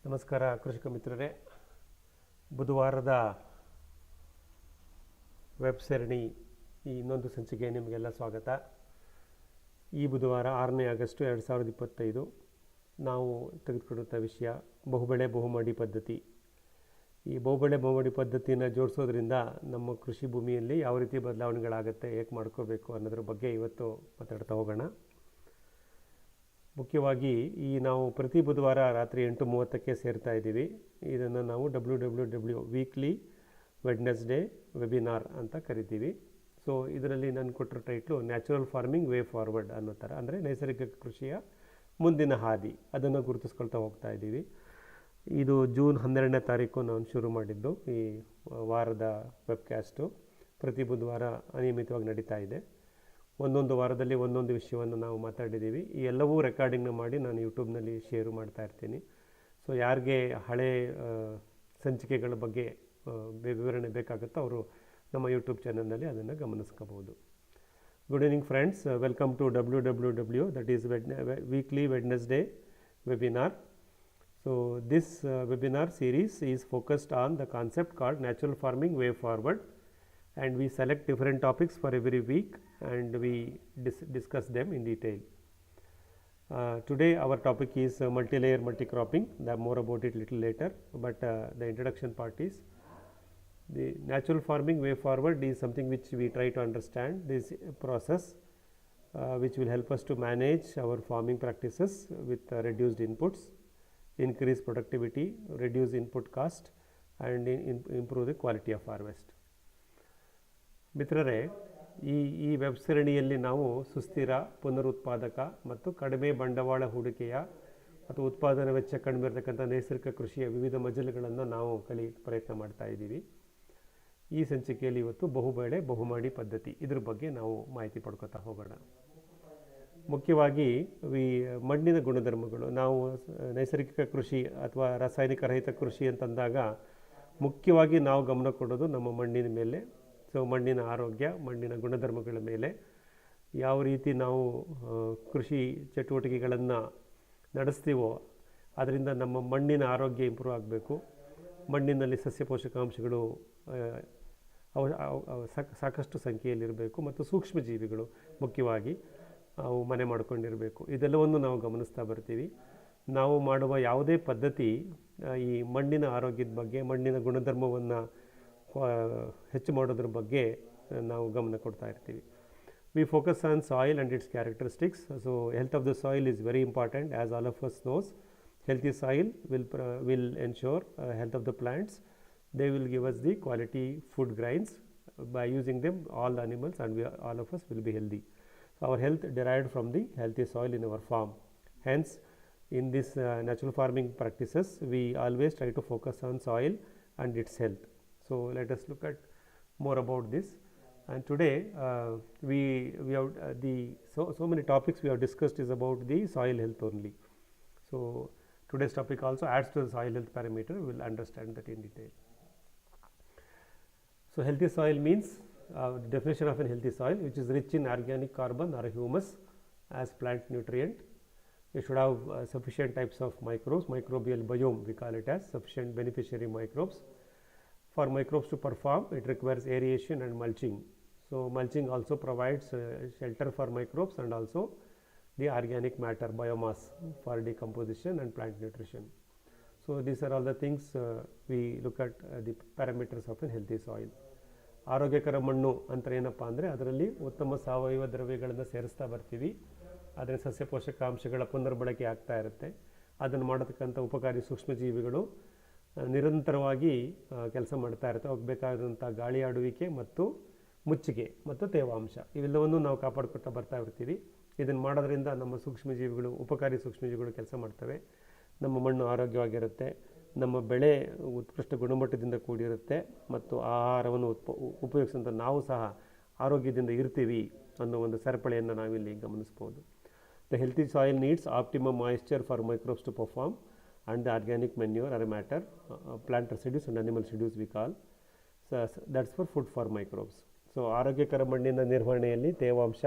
ನಮಸ್ಕಾರ ಕೃಷಿಕ ಮಿತ್ರರೇ. ಬುಧವಾರದ ವೆಬ್ ಸರಣಿ ಈ ಇನ್ನೊಂದು ಸಂಚಿಕೆ ನಿಮಗೆಲ್ಲ ಸ್ವಾಗತ. ಈ ಬುಧವಾರ 6ನೇ ಆಗಸ್ಟ್ 2025 ನಾವು ತೆಗೆದುಕೊಂಡಂಥ ವಿಷಯ ಬಹುಬೆಳೆ ಬಹುಮಡಿ ಪದ್ಧತಿ. ಈ ಬಹುಬೆಳೆ ಬಹುಮಡಿ ಪದ್ಧತಿಯನ್ನು ಜೋಡಿಸೋದ್ರಿಂದ ನಮ್ಮ ಕೃಷಿ ಭೂಮಿಯಲ್ಲಿ ಯಾವ ರೀತಿ ಬದಲಾವಣೆಗಳಾಗುತ್ತೆ, ಹೇಗೆ ಮಾಡ್ಕೋಬೇಕು ಅನ್ನೋದ್ರ ಬಗ್ಗೆ ಇವತ್ತು ಮಾತಾಡ್ತಾ ಹೋಗೋಣ. ಮುಖ್ಯವಾಗಿ ನಾವು ಪ್ರತಿ ಬುಧವಾರ ರಾತ್ರಿ 8:30ಕ್ಕೆ ಸೇರ್ತಾ ಇದ್ದೀವಿ. ಇದನ್ನು ನಾವು WWW ವೀಕ್ಲಿ ವೆಡ್ನೆಸ್ಡೇ ವೆಬಿನಾರ್ ಅಂತ ಕರಿತೀವಿ. ಸೊ ಇದರಲ್ಲಿ ನಾನು ಕೊಟ್ಟಿರೋ title natural farming way forward ಅನ್ನೋ ಥರ, ಅಂದರೆ ನೈಸರ್ಗಿಕ ಕೃಷಿಯ ಮುಂದಿನ ಹಾದಿ, ಅದನ್ನು ಗುರುತಿಸ್ಕೊಳ್ತಾ ಹೋಗ್ತಾ ಇದ್ದೀವಿ. ಇದು ಜೂನ್ 12ನೇ ತಾರೀಕು ನಾನು ಶುರು ಮಾಡಿದ್ದು ಈ ವಾರದ ವೆಬ್ಕ್ಯಾಸ್ಟು. ಪ್ರತಿ ಬುಧವಾರ ಅನಿಯಮಿತವಾಗಿ ನಡೀತಾ ಇದೆ. ಒಂದೊಂದು ವಾರದಲ್ಲಿ ಒಂದೊಂದು ವಿಷಯವನ್ನು ನಾವು ಮಾತಾಡಿದ್ದೀವಿ. ಈ ಎಲ್ಲವೂ ರೆಕಾರ್ಡಿಂಗ್ನ ಮಾಡಿ ನಾನು ಯೂಟ್ಯೂಬ್ನಲ್ಲಿ ಶೇರು ಮಾಡ್ತಾ ಇರ್ತೀನಿ. ಸೊ ಯಾರಿಗೆ ಹಳೆ ಸಂಚಿಕೆಗಳ ಬಗ್ಗೆ ವಿವರಣೆ ಬೇಕಾಗುತ್ತೋ ಅವರು ನಮ್ಮ ಯೂಟ್ಯೂಬ್ ಚಾನಲ್ನಲ್ಲಿ ಅದನ್ನು ಗಮನಿಸ್ಕೋಬೋದು. Good evening friends, welcome to WWW, that is weekly Wednesday webinar. So this webinar series is focused on the concept called natural farming way forward, and we select different topics for every week and we discuss them in detail. Today our topic is multi-layer multi-cropping. More about it little later, but the introduction part is the natural farming way forward is something which we try to understand this process, which will help us to manage our farming practices with reduced inputs, increase productivity, reduce input cost and improve the quality of harvest. ಮಿತ್ರರೇ, ಈ web ಸರಣಿಯಲ್ಲಿ ನಾವು ಸುಸ್ಥಿರ, ಪುನರುತ್ಪಾದಕ ಮತ್ತು ಕಡಿಮೆ ಬಂಡವಾಳ ಹೂಡಿಕೆಯ ಮತ್ತು ಉತ್ಪಾದನಾ ವೆಚ್ಚ ಕಡಿಮೆ ಇರತಕ್ಕಂಥ ನೈಸರ್ಗಿಕ ಕೃಷಿಯ ವಿವಿಧ ಮಜಲುಗಳನ್ನು ನಾವು ಪ್ರಯತ್ನ ಮಾಡ್ತಾ ಇದ್ದೀವಿ. ಈ ಸಂಚಿಕೆಯಲ್ಲಿ ಇವತ್ತು ಬಹುಬೆಳೆ ಬಹುಮಡಿ ಪದ್ಧತಿ, ಇದ್ರ ಬಗ್ಗೆ ನಾವು ಮಾಹಿತಿ ಪಡ್ಕೊತಾ ಹೋಗೋಣ. ಮುಖ್ಯವಾಗಿ ಮಣ್ಣಿನ ಗುಣಧರ್ಮಗಳು. ನಾವು ನೈಸರ್ಗಿಕ ಕೃಷಿ ಅಥವಾ ರಾಸಾಯನಿಕ ರಹಿತ ಕೃಷಿ ಅಂತಂದಾಗ ಮುಖ್ಯವಾಗಿ ನಾವು ಗಮನ ಕೊಡೋದು ನಮ್ಮ ಮಣ್ಣಿನ ಮೇಲೆ. ಸೊ ಮಣ್ಣಿನ ಆರೋಗ್ಯ, ಮಣ್ಣಿನ ಗುಣಧರ್ಮಗಳ ಮೇಲೆ ಯಾವ ರೀತಿ ನಾವು ಕೃಷಿ ಚಟುವಟಿಕೆಗಳನ್ನು ನಡೆಸ್ತೀವೋ ಅದರಿಂದ ನಮ್ಮ ಮಣ್ಣಿನ ಆರೋಗ್ಯ ಇಂಪ್ರೂವ್ ಆಗಬೇಕು. ಮಣ್ಣಿನಲ್ಲಿ ಸಸ್ಯ ಪೋಷಕಾಂಶಗಳು ಸಾಕಷ್ಟು ಸಂಖ್ಯೆಯಲ್ಲಿರಬೇಕು ಮತ್ತು ಸೂಕ್ಷ್ಮ ಜೀವಿಗಳು ಮುಖ್ಯವಾಗಿ ಅವು ಮನೆ ಮಾಡಿಕೊಂಡಿರಬೇಕು. ಇದೆಲ್ಲವನ್ನು ನಾವು ಗಮನಿಸ್ತಾ ಬರ್ತೀವಿ. ನಾವು ಮಾಡುವ ಯಾವುದೇ ಪದ್ಧತಿ ಈ ಮಣ್ಣಿನ ಆರೋಗ್ಯದ ಬಗ್ಗೆ, ಮಣ್ಣಿನ ಗುಣಧರ್ಮವನ್ನು ಹೆಚ್ಚು ಮಾಡೋದ್ರ ಬಗ್ಗೆ ನಾವು ಗಮನ ಕೊಡ್ತಾ ಇರ್ತೀವಿ. We focus on soil and its characteristics. So health of the soil is very important, as all of us knows. Healthy soil will ensure health of the plants. They will give us the quality food grains. By using them all the animals and all of us will be healthy. Our health derived from the healthy soil in our farm. Hence, in this natural farming practices, we always try to focus on soil and its health. So let us look at more about this. And today we have so many topics we have discussed is about the soil health only. So today's topic also adds to the soil health parameter. We will understand that in detail. So healthy soil means the definition of a healthy soil, which is rich in organic carbon or humus as plant nutrient. It should have sufficient types of microbes, microbial biome we call it as, sufficient beneficiary microbes. For microbes to perform, it requires aeration and mulching. So mulching also provides shelter for microbes and also the organic matter, biomass, for decomposition and plant nutrition. So these are all the things we look at the parameters of a healthy soil. ಆರೋಗ್ಯಕರ ಮಣ್ಣು ಅಂತ ಏನಪ್ಪ ಅಂದರೆ ಅದರಲ್ಲಿ ಉತ್ತಮ ಸಾವಯವ ದ್ರವ್ಯಗಳನ್ನು ಸೇರಿಸ್ತಾ ಬರ್ತೀವಿ. ಅದರ ಸಸ್ಯ ಪೋಷಕಾಂಶಗಳ ಪುನರ್ಬಳಕೆ ಆಗ್ತಾ ಇರುತ್ತೆ. ಅದನ್ನು ಮಾಡತಕ್ಕಂಥ ಉಪಕಾರಿ ಸೂಕ್ಷ್ಮಜೀವಿಗಳು ನಿರಂತರವಾಗಿ ಕೆಲಸ ಮಾಡ್ತಾ ಇರುತ್ತೆ. ಅವ್ರಿಗೆ ಬೇಕಾದಂಥ ಗಾಳಿ ಆಡುವಿಕೆ ಮತ್ತು ಮುಚ್ಚಿಗೆ ಮತ್ತು ತೇವಾಂಶ ಇವೆಲ್ಲವನ್ನು ನಾವು ಕಾಪಾಡ್ಕೊತಾ ಬರ್ತಾ ಇರ್ತೀವಿ. ಇದನ್ನು ಮಾಡೋದ್ರಿಂದ ನಮ್ಮ ಸೂಕ್ಷ್ಮಜೀವಿಗಳು, ಉಪಕಾರಿ ಸೂಕ್ಷ್ಮಜೀವಿಗಳು ಕೆಲಸ ಮಾಡ್ತವೆ. ನಮ್ಮ ಮಣ್ಣು ಆರೋಗ್ಯವಾಗಿರುತ್ತೆ, ನಮ್ಮ ಬೆಳೆ ಉತ್ಕೃಷ್ಟ ಗುಣಮಟ್ಟದಿಂದ ಕೂಡಿರುತ್ತೆ ಮತ್ತು ಆಹಾರವನ್ನು ಉಪಯೋಗಿಸಿದಂಥ ನಾವು ಸಹ ಆರೋಗ್ಯದಿಂದ ಇರ್ತೀವಿ ಅನ್ನೋ ಒಂದು ಸರಪಳಿಯನ್ನು ನಾವಿಲ್ಲಿ ಗಮನಿಸ್ಬೋದು. The healthy soil needs optimum moisture for microbes to perform and the organic manure or matter, plant residues and animal residues we call. So that's for food for microbes. So ಆರೋಗ್ಯಕರ ಮಣ್ಣಿನ ನಿರ್ವಹಣೆಯಲ್ಲಿ ತೇವಾಂಶ,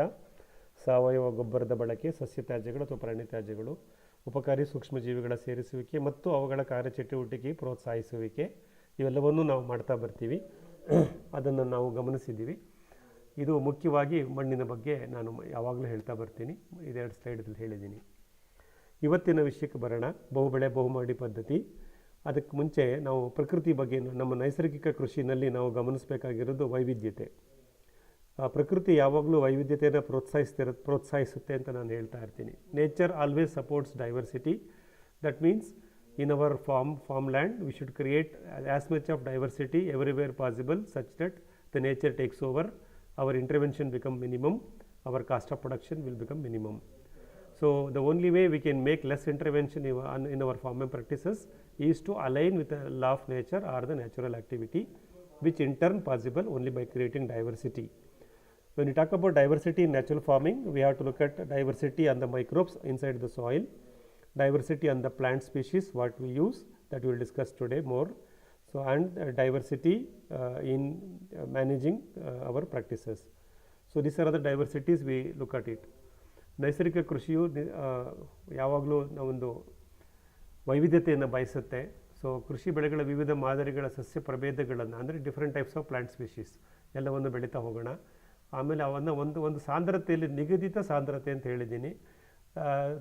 ಸಾವಯವ ಗೊಬ್ಬರದ ಬಳಕೆ, ಸಸ್ಯ ತ್ಯಾಜ್ಯಗಳು ಅಥವಾ ಪ್ರಾಣಿ ತ್ಯಾಜ್ಯಗಳು, ಉಪಕಾರಿ ಸೂಕ್ಷ್ಮಜೀವಿಗಳ ಸೇರಿಸುವಿಕೆ ಮತ್ತು ಅವುಗಳ ಕಾರ್ಯಚಟುವಟಿಕೆ ಪ್ರೋತ್ಸಾಹಿಸುವಿಕೆ ಇವೆಲ್ಲವನ್ನೂ ನಾವು ಮಾಡ್ತಾ ಬರ್ತೀವಿ. ಅದನ್ನು ನಾವು ಗಮನಿಸಿದ್ದೀವಿ. ಇದು ಮುಖ್ಯವಾಗಿ ಮಣ್ಣಿನ ಬಗ್ಗೆ ನಾನು ಯಾವಾಗಲೂ ಹೇಳ್ತಾ ಬರ್ತೀನಿ. ಇದೆರಡು ಸ್ಲೈಡಲ್ಲಿ ಹೇಳಿದ್ದೀನಿ. ಇವತ್ತಿನ ವಿಷಯಕ್ಕೆ ಬರೋಣ, ಬಹುಬೆಳೆ ಬಹುಮಾಡಿ ಪದ್ಧತಿ. ಅದಕ್ಕೆ ಮುಂಚೆ ನಾವು ಪ್ರಕೃತಿ ಬಗ್ಗೆ, ನಮ್ಮ ನೈಸರ್ಗಿಕ ಕೃಷಿನಲ್ಲಿ ನಾವು ಗಮನಿಸಬೇಕಾಗಿರೋದು ವೈವಿಧ್ಯತೆ. ಪ್ರಕೃತಿ ಯಾವಾಗಲೂ ವೈವಿಧ್ಯತೆಯನ್ನು ಪ್ರೋತ್ಸಾಹಿಸುತ್ತೆ ಅಂತ ನಾನು ಹೇಳ್ತಾ ಇರ್ತೀನಿ. Nature always supports diversity. That means in our farmland we should create as much of diversity everywhere possible such that the nature takes over, our intervention become minimum, our cost of production will become minimum. So the only way we can make less intervention in our farming practices is to align with the law of nature or the natural activity, which in turn possible only by creating diversity. When we talk about diversity in natural farming, we have to look at diversity on the microbes inside the soil, diversity on the plant species what we use, that we will discuss today more. So and diversity in managing our practices. So these are the diversities we look at it. ನೈಸರ್ಗಿಕ ಕೃಷಿಯು ಯಾವಾಗಲೂ ನಾವೊಂದು ವೈವಿಧ್ಯತೆಯನ್ನು ಬಯಸುತ್ತೆ. So ಕೃಷಿ ಬೆಳೆಗಳ ವಿವಿಧ ಮಾದರಿಗಳ ಸಸ್ಯ ಪ್ರಭೇದಗಳನ್ನು, ಅಂದರೆ different types of plant species ಎಲ್ಲವನ್ನು ಬೆಳೀತಾ ಹೋಗೋಣ. ಆಮೇಲೆ ಅವನ್ನು ಒಂದು ಸಾಂದ್ರತೆಯಲ್ಲಿ ನಿಗದಿತ ಸಾಂದ್ರತೆ ಅಂತ ಹೇಳಿದ್ದೀನಿ.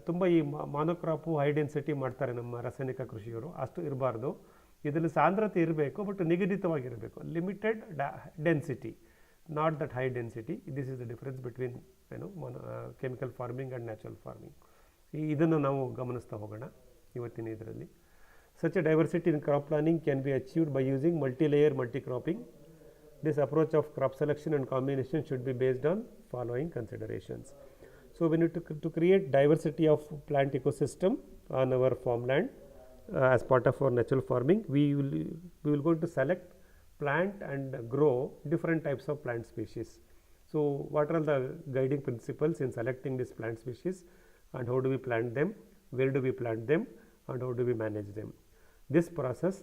ತುಂಬ ಈ ಮಾನೋಕ್ರಾಪು ಹೈ ಡೆನ್ಸಿಟಿ ಮಾಡ್ತಾರೆ ನಮ್ಮ ರಾಸಾಯನಿಕ ಕೃಷಿಯವರು, ಅಷ್ಟು ಇರಬಾರ್ದು. ಇದರಲ್ಲಿ ಸಾಂದ್ರತೆ ಇರಬೇಕು, ಬಟ್ ನಿಗದಿತವಾಗಿರಬೇಕು. Limited density, not that high density. This is the difference between chemical farming and natural farming. ಇದನ್ನು ನಾವು ಗಮನಿಸ್ತಾ ಹೋಗೋಣ ಇವತ್ತಿನ ಇದರಲ್ಲಿ. Such a diversity in crop planning can be achieved by using multilayer multicropping. This approach of crop selection and combination should be based on following considerations. So we need to create diversity of plant ecosystem on our farmland as part of our natural farming. We will going to select, plant and grow different types of plant species. So what are the guiding principles in selecting these plant species, and how do we plant them, where do we plant them, and how do we manage them? This process,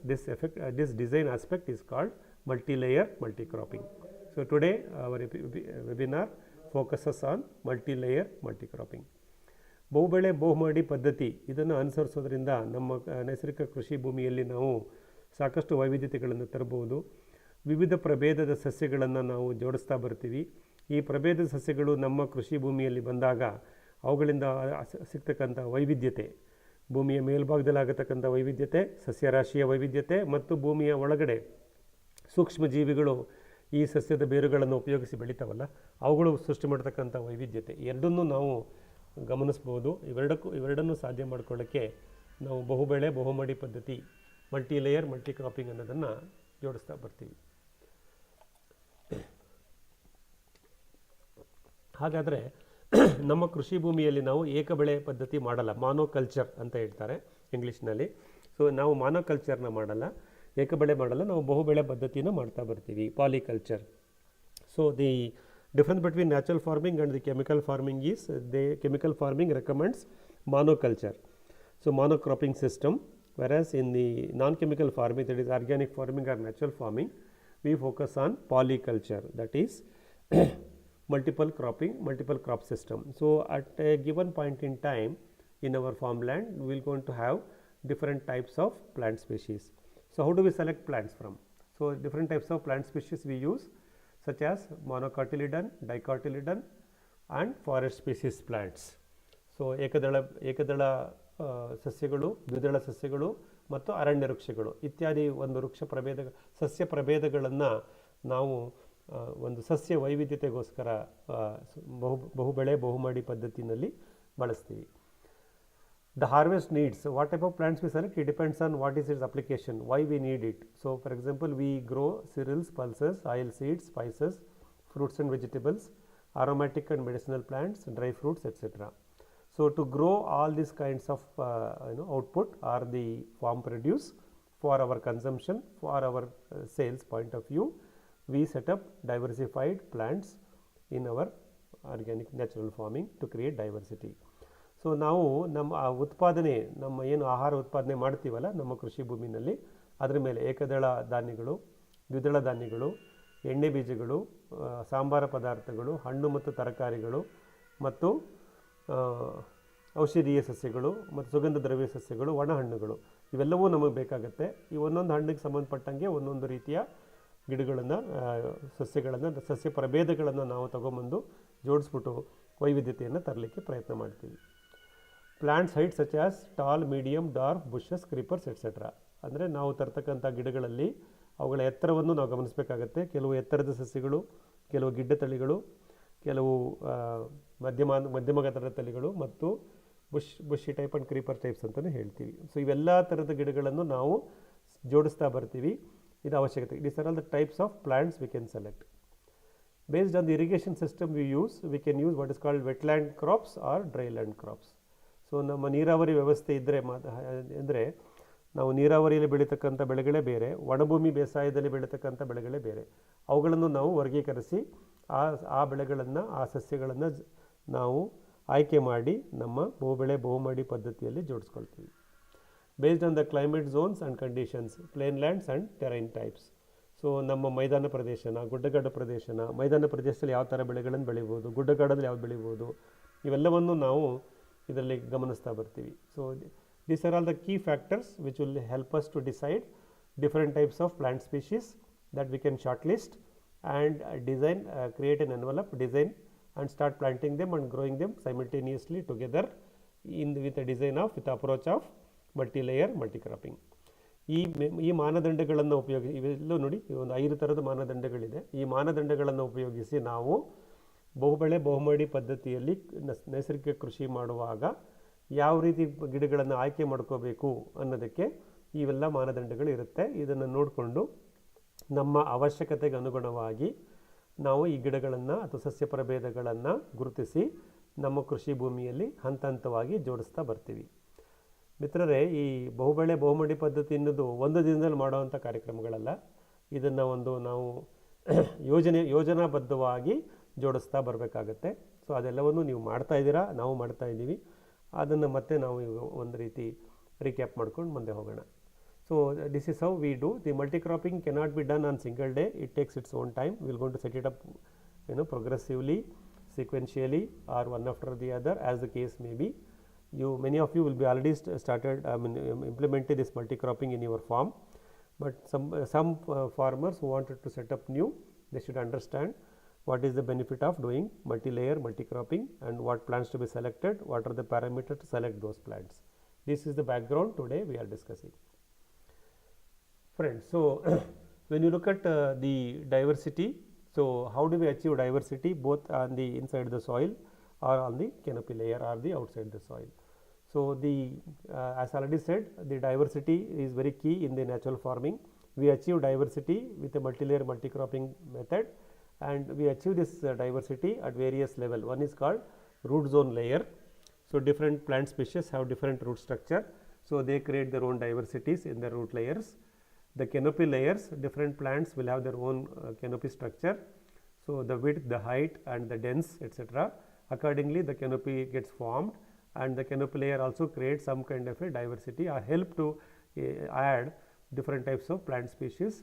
this design aspect is called multi-layer multi-cropping. So today our webinar focuses on multi-layer multi-cropping. ಬಹುಬೆಳೆ ಬಹುಮಾಡಿ ಪದ್ಧತಿ ಇದನ್ನು ಅನುಸರಿಸೋದ್ರಿಂದ ನಮ್ಮ ನೈಸರ್ಗಿಕ ಕೃಷಿ ಭೂಮಿಯಲ್ಲಿ ನಾವು ಸಾಕಷ್ಟು ವೈವಿಧ್ಯತೆಗಳನ್ನು ತರಬಹುದು. ವಿವಿಧ ಪ್ರಭೇದದ ಸಸ್ಯಗಳನ್ನು ನಾವು ಜೋಡಿಸ್ತಾ ಬರ್ತೀವಿ. ಈ ಪ್ರಭೇದದ ಸಸ್ಯಗಳು ನಮ್ಮ ಕೃಷಿ ಭೂಮಿಯಲ್ಲಿ ಬಂದಾಗ ಅವುಗಳಿಂದ ಸಿಗ್ತಕ್ಕಂಥ ವೈವಿಧ್ಯತೆ, ಭೂಮಿಯ ಮೇಲ್ಭಾಗದಲ್ಲಿ ಆಗತಕ್ಕಂಥ ವೈವಿಧ್ಯತೆ, ಸಸ್ಯರಾಶಿಯ ವೈವಿಧ್ಯತೆ ಮತ್ತು ಭೂಮಿಯ ಒಳಗಡೆ ಸೂಕ್ಷ್ಮ ಜೀವಿಗಳು ಈ ಸಸ್ಯದ ಬೇರುಗಳನ್ನು ಉಪಯೋಗಿಸಿ ಬೆಳೀತಾವಲ್ಲ, ಅವುಗಳು ಸೃಷ್ಟಿ ಮಾಡತಕ್ಕಂಥ ವೈವಿಧ್ಯತೆ ಎರಡನ್ನೂ ನಾವು ಗಮನಿಸ್ಬೋದು. ಇವೆರಡನ್ನೂ ಸಾಧ್ಯ ಮಾಡ್ಕೊಳ್ಳೋಕ್ಕೆ ನಾವು ಬಹುಬೆಳೆ ಬಹುಮಾಡಿ ಪದ್ಧತಿ, ಮಲ್ಟಿಲೇಯರ್ ಮಲ್ಟಿಕ್ರಾಪಿಂಗ್ ಅನ್ನೋದನ್ನು ಜೋಡಿಸ್ತಾ ಬರ್ತೀವಿ. ಹಾಗಾದರೆ ನಮ್ಮ ಕೃಷಿ ಭೂಮಿಯಲ್ಲಿ ನಾವು ಏಕಬೆಳೆ ಪದ್ಧತಿ ಮಾಡಲ್ಲ, ಮಾನೋಕಲ್ಚರ್ ಅಂತ ಹೇಳ್ತಾರೆ ಇಂಗ್ಲೀಷ್ನಲ್ಲಿ. ಸೊ ನಾವು ಮಾನೋಕಲ್ಚರ್ನ ಮಾಡಲ್ಲ, ಏಕಬೆಳೆ ಮಾಡಲ್ಲ, ನಾವು ಬಹುಬೆಳೆ ಪದ್ಧತಿನ ಮಾಡ್ತಾ ಬರ್ತೀವಿ, polyculture. So the difference between natural farming and the chemical farming is chemical farming recommends monoculture. So monocropping system, whereas in the non-chemical farming, that is organic farming or natural farming, we focus on polyculture, that is multiple crop system. So at a given point in time in our farmland, we will going to have different types of plant species. So how do we select plants from? So different types of plant species we use, such as monocotyledon, dicotyledon and forest species plants. So ಏಕದಳ ಸಸ್ಯಗಳು, ದ್ವಿದಳ ಸಸ್ಯಗಳು ಮತ್ತು ಅರಣ್ಯ ವೃಕ್ಷಗಳು ಇತ್ಯಾದಿ ಒಂದು ಸಸ್ಯ ಪ್ರಭೇದಗಳನ್ನು ನಾವು ಒಂದು ಸಸ್ಯ ವೈವಿಧ್ಯತೆಗೋಸ್ಕರ ಬಹುಬೆಳೆ ಬಹುಮಾಡಿ ಪದ್ಧತಿನಲ್ಲಿ ಬಳಸ್ತೀವಿ. The harvest needs, what type of plants we select, it depends on what is its application, why we need it. So for example, we grow cereals, pulses, oil seeds, spices, fruits and vegetables, aromatic and medicinal plants, dry fruits, etc. So to grow all these kinds of output or the farm produce for our consumption, for our sales point of view, we set up diversified plants in our organic natural farming to create diversity. So ನಾವು ನಮ್ಮ ಉತ್ಪಾದನೆ, ನಮ್ಮ ಏನು ಆಹಾರ ಉತ್ಪಾದನೆ ಮಾಡ್ತೀವಲ್ಲ ನಮ್ಮ ಕೃಷಿ ಭೂಮಿನಲ್ಲಿ, ಅದರ ಮೇಲೆ ಏಕದಳ ಧಾನ್ಯಗಳು, ದ್ವಿದಳ ಧಾನ್ಯಗಳು, ಎಣ್ಣೆ ಬೀಜಗಳು, ಸಾಂಬಾರ ಪದಾರ್ಥಗಳು, ಹಣ್ಣು ಮತ್ತು ತರಕಾರಿಗಳು ಮತ್ತು ಔಷಧೀಯ ಸಸ್ಯಗಳು ಮತ್ತು ಸುಗಂಧ ದ್ರವ್ಯ ಸಸ್ಯಗಳು, ಒಣ ಹಣ್ಣುಗಳು ಇವೆಲ್ಲವೂ ನಮಗೆ ಬೇಕಾಗುತ್ತೆ. ಈ ಒಂದೊಂದು ಹಣ್ಣಿಗೆ ಸಂಬಂಧಪಟ್ಟಂಗೆ ಒಂದೊಂದು ರೀತಿಯ ಗಿಡಗಳನ್ನು, ಸಸ್ಯಗಳನ್ನು, ಸಸ್ಯ ಪ್ರಭೇದಗಳನ್ನು ನಾವು ತಗೊಂಬಂದು ಜೋಡಿಸ್ಬಿಟ್ಟು ವೈವಿಧ್ಯತೆಯನ್ನು ತರಲಿಕ್ಕೆ ಪ್ರಯತ್ನ ಮಾಡ್ತೀವಿ. Plants height such as tall, medium, dark, bushes, creepers et cetera. ಅಂದರೆ ನಾವು ತರ್ತಕ್ಕಂಥ ಗಿಡಗಳಲ್ಲಿ ಅವುಗಳ ಎತ್ತರವನ್ನು ನಾವು ಗಮನಿಸಬೇಕಾಗತ್ತೆ. ಕೆಲವು ಎತ್ತರದ ಸಸ್ಯಗಳು, ಕೆಲವು ಗಿಡ್ಡ ತಳಿಗಳು, ಕೆಲವು ಮಧ್ಯಮ ಗಾತ್ರದ ತಳಿಗಳು ಮತ್ತು ಬುಷಿ ಟೈಪ್ ಆ್ಯಂಡ್ ಕ್ರೀಪರ್ ಟೈಪ್ಸ್ ಅಂತಲೇ ಹೇಳ್ತೀವಿ. ಸೊ ಇವೆಲ್ಲ ಥರದ ಗಿಡಗಳನ್ನು ನಾವು ಜೋಡಿಸ್ತಾ ಬರ್ತೀವಿ. ಇದು ಅವಶ್ಯಕತೆ. These are all the types of plants we can select. Based on the irrigation system we can use what is called wetland crops or dryland crops. So ನಮ್ಮ ನೀರಾವರಿ ವ್ಯವಸ್ಥೆ ಇದ್ದರೆ ಅಂದರೆ ನಾವು ನೀರಾವರಿಯಲ್ಲಿ ಬೆಳೀತಕ್ಕಂಥ ಬೆಳೆಗಳೇ ಬೇರೆ, ಒಣಭೂಮಿ ಬೇಸಾಯದಲ್ಲಿ ಬೆಳೀತಕ್ಕಂಥ ಬೆಳೆಗಳೇ ಬೇರೆ. ಅವುಗಳನ್ನು ನಾವು ವರ್ಗೀಕರಿಸಿ ಆ ಬೆಳೆಗಳನ್ನು, ಆ ಸಸ್ಯಗಳನ್ನು ನಾವು ಆಯ್ಕೆ ಮಾಡಿ ನಮ್ಮ ಬಹುಬೆಳೆ ಬಹುಮಡಿ ಪದ್ಧತಿಯಲ್ಲಿ ಜೋಡಿಸ್ಕೊಳ್ತೀವಿ. Based on the climate zones and conditions, plain lands and terrain types. So ನಮ್ಮ ಮೈದಾನ ಪ್ರದೇಶನ, ಗುಡ್ಡಗಾಡು ಪ್ರದೇಶನ, ಮೈದಾನ ಪ್ರದೇಶದಲ್ಲಿ ಯಾವ ಥರ ಬೆಳೆಗಳನ್ನು ಬೆಳಿಬೋದು, ಗುಡ್ಡಗಾಡಲ್ಲಿ ಯಾವ್ದು ಬೆಳಿಬೋದು, ಇವೆಲ್ಲವನ್ನು ನಾವು ಇದರಲ್ಲಿ ಗಮನಿಸ್ತಾ ಬರ್ತೀವಿ. So these are all the key factors which will help us to decide different types of plant species that we can shortlist and design, create an envelope, design and start planting them and growing them simultaneously together with a design of, with approach of multi-layer multi-cropping. ಈ ಮಾನದಂಡಗಳನ್ನು ಉಪಯೋಗಿಸಿ, ಇವೆಲ್ಲೂ ನೋಡಿ ಒಂದು 5 ಥರದ ಮಾನದಂಡಗಳಿದೆ. ಈ ಮಾನದಂಡಗಳನ್ನು ಉಪಯೋಗಿಸಿ ನಾವು ಬಹುಬೆಳೆ ಬಹುಮಡಿ ಪದ್ಧತಿಯಲ್ಲಿ ನೈಸರ್ಗಿಕ ಕೃಷಿ ಮಾಡುವಾಗ ಯಾವ ರೀತಿ ಗಿಡಗಳನ್ನು ಆಯ್ಕೆ ಮಾಡ್ಕೋಬೇಕು ಅನ್ನೋದಕ್ಕೆ ಇವೆಲ್ಲ ಮಾನದಂಡಗಳು ಇರುತ್ತೆ. ಇದನ್ನು ನೋಡಿಕೊಂಡು ನಮ್ಮ ಅವಶ್ಯಕತೆಗೆ ಅನುಗುಣವಾಗಿ ನಾವು ಈ ಗಿಡಗಳನ್ನು ಅಥವಾ ಸಸ್ಯ ಪ್ರಭೇದಗಳನ್ನು ಗುರುತಿಸಿ ನಮ್ಮ ಕೃಷಿ ಭೂಮಿಯಲ್ಲಿ ಹಂತ ಹಂತವಾಗಿ ಜೋಡಿಸ್ತಾ ಬರ್ತೀವಿ. ಮಿತ್ರರೇ, ಈ ಬಹುಬೆಳೆ ಬಹುಮಡಿ ಪದ್ಧತಿ ಅನ್ನೋದು ಒಂದು ದಿನದಲ್ಲಿ ಮಾಡುವಂಥ ಕಾರ್ಯಕ್ರಮಗಳಲ್ಲ. ಇದನ್ನು ನಾವು ಯೋಜನಾಬದ್ಧವಾಗಿ ಜೋಡಿಸ್ತಾ ಬರಬೇಕಾಗತ್ತೆ. ಸೊ ಅದೆಲ್ಲವನ್ನು ನೀವು ಮಾಡ್ತಾ ಇದ್ದೀರಾ, ನಾವು ಮಾಡ್ತಾ ಇದ್ದೀವಿ. ಅದನ್ನು ಮತ್ತೆ ನಾವು ಒಂದು ರೀತಿ ರೀಕ್ಯಾಪ್ ಮಾಡ್ಕೊಂಡು ಮುಂದೆ ಹೋಗೋಣ. So this is how we do. The multi-cropping cannot be done on single day. It takes its own time. We are going to set it up, progressively, sequentially, or one after the other, as the case may be. Many of you will be already started, implemented this multi-cropping in your farm. But some farmers who wanted to set up new, they should understand what is the benefit of doing multi-layer multi-cropping and what plants to be selected, what are the parameters to select those plants. This is the background today we are discussing. Friends, so when you look at the diversity, so how do we achieve diversity both on the inside the soil or on the canopy layer or the outside the soil? So as already said, the diversity is very key in the natural farming. We achieve diversity with a multi-layer multi-cropping method, and we achieve this diversity at various level. One is called root zone layer. So different plant species have different root structure, so they create their own diversities in their root layers. The canopy layers, different plants will have their own canopy structure. So the width, the height and the dense, etc. Accordingly the canopy gets formed, and the canopy layer also creates some kind of a diversity or help to add different types of plant species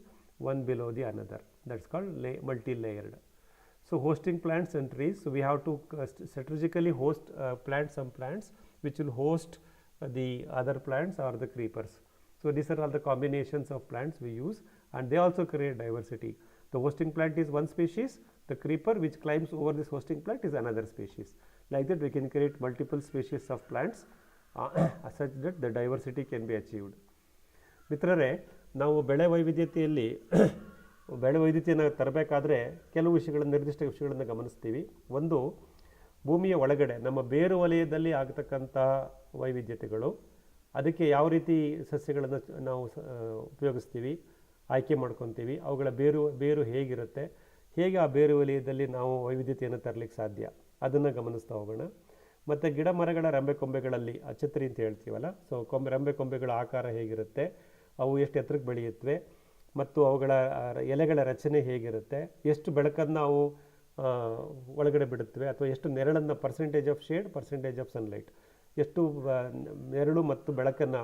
one below the another. That's called multi-layered. So hosting plants and trees, so we have to strategically host some plants which will host the other plants or the creepers. So these are all the combinations of plants we use, and they also create diversity. The hosting plant is one species, the creeper which climbs over this hosting plant is another species. Like that we can create multiple species of plants such that the diversity can be achieved. ಮಿತ್ರರೇ, ನಾವು ಬೆಳೆ ವೈವಿಧ್ಯತೆಯನ್ನು ತರಬೇಕಾದ್ರೆ ಕೆಲವು ನಿರ್ದಿಷ್ಟ ವಿಷಯಗಳನ್ನು ಗಮನಿಸ್ತೀವಿ. ಒಂದು, ಭೂಮಿಯ ಒಳಗಡೆ ನಮ್ಮ ಬೇರು ವಲಯದಲ್ಲಿ ಆಗತಕ್ಕಂಥ ವೈವಿಧ್ಯತೆಗಳು, ಅದಕ್ಕೆ ಯಾವ ರೀತಿ ಸಸ್ಯಗಳನ್ನು ನಾವು ಉಪಯೋಗಿಸ್ತೀವಿ, ಆಯ್ಕೆ ಮಾಡ್ಕೊತೀವಿ, ಅವುಗಳ ಬೇರು ಹೇಗಿರುತ್ತೆ, ಹೇಗೆ ಆ ಬೇರು ವಲಯದಲ್ಲಿ ನಾವು ವೈವಿಧ್ಯತೆಯನ್ನು ತರಲಿಕ್ಕೆ ಸಾಧ್ಯ, ಅದನ್ನು ಗಮನಿಸ್ತಾ ಹೋಗೋಣ. ಮತ್ತು ಗಿಡ ಮರಗಳ ರೆಂಬೆ ಕೊಂಬೆಗಳಲ್ಲಿ ಛತ್ರಿ ಅಂತ ಹೇಳ್ತೀವಲ್ಲ, ಸೊ ರೆಂಬೆ ಕೊಂಬೆಗಳ ಆಕಾರ ಹೇಗಿರುತ್ತೆ, ಅವು ಎಷ್ಟು ಎತ್ತರಕ್ಕೆ ಬೆಳೆಯುತ್ತವೆ, ಮತ್ತು ಅವುಗಳ ಎಲೆಗಳ ರಚನೆ ಹೇಗಿರುತ್ತೆ, ಎಷ್ಟು ಬೆಳಕನ್ನು ಅವು ಒಳಗಡೆ ಬಿಡುತ್ತವೆ, ಅಥವಾ ಎಷ್ಟು ನೆರಳನ್ನು, percentage of shade, percentage of sunlight, ಎಷ್ಟು ನೆರಳು ಮತ್ತು ಬೆಳಕನ್ನು